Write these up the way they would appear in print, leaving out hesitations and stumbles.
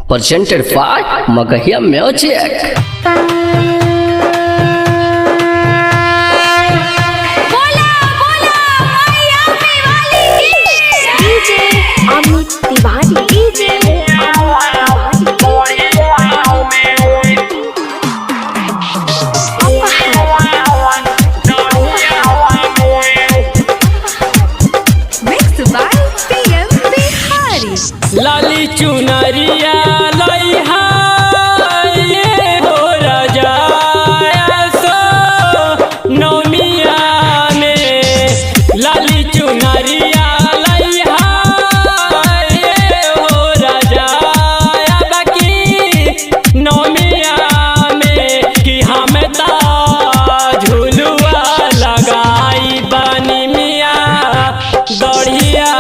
presented by Magahia Music. लाली चुनरिया लइहा ये हो राजा सो नौनिया में लाली चुनरिया लइहा ये हो राजा बाकी नौनिया में कि हम झुलुआ लगाई बानी मिया गढ़िया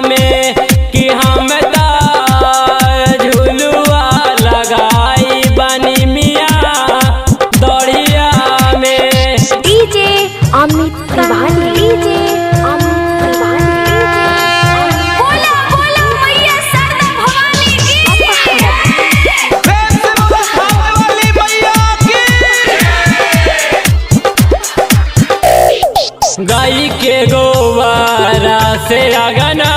में कि हम अमित तिवारी बोला बोला मैया शारदा भवानी की गाय के गोबारा से अगना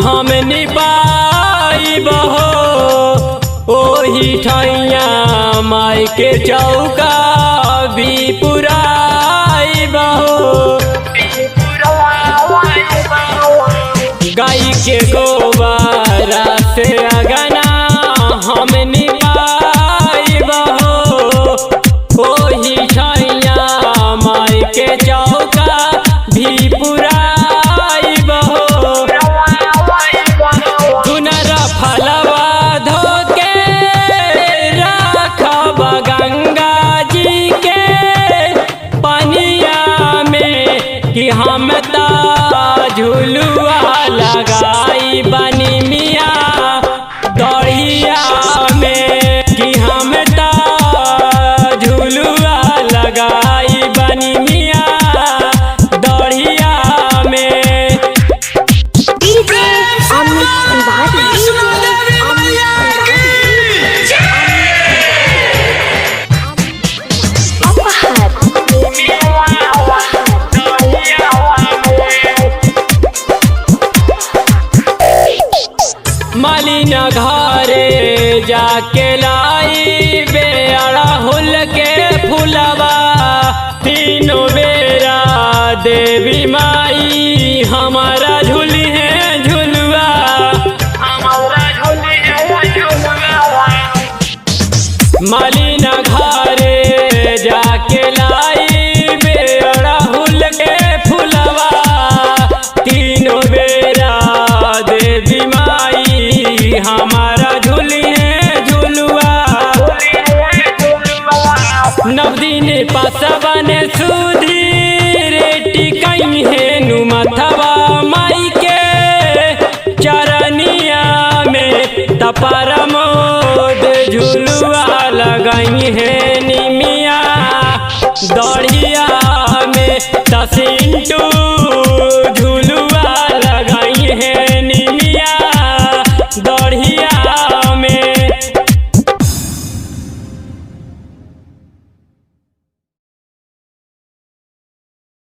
हम निपाई बहो ओही ठैया माई के चौका भी पुराई बहो गाय के गोबारा से अगना हम निपाई बहो ओही ठैया माई के चौका भी पुराई बहो सुनरा फलवा धोके राखब गंगा जी के पनिया में कि हम झुलुआ लगाई बनी मिया दढ़िया में कि हम झुलुआ लगाई बनी मिया दढ़िया में डीजे अमित तिवारी मालिना घरे जाके लाई बेड़ा हुल के फुलवा तीनों बेरा देवी माई हमारा झूली है झुलवा मालिना घरे जाके लाई बेड़ा हुल के फुलवा तीनों बेरा देवी माई हमारा झूली है झुलुआ नवदीन पासवन सुधी रेटी कहीं है नुमथवा माई के चरनिया में तपरमोद झुलुआ लगाई है निमिया दढ़िया में तसिंटू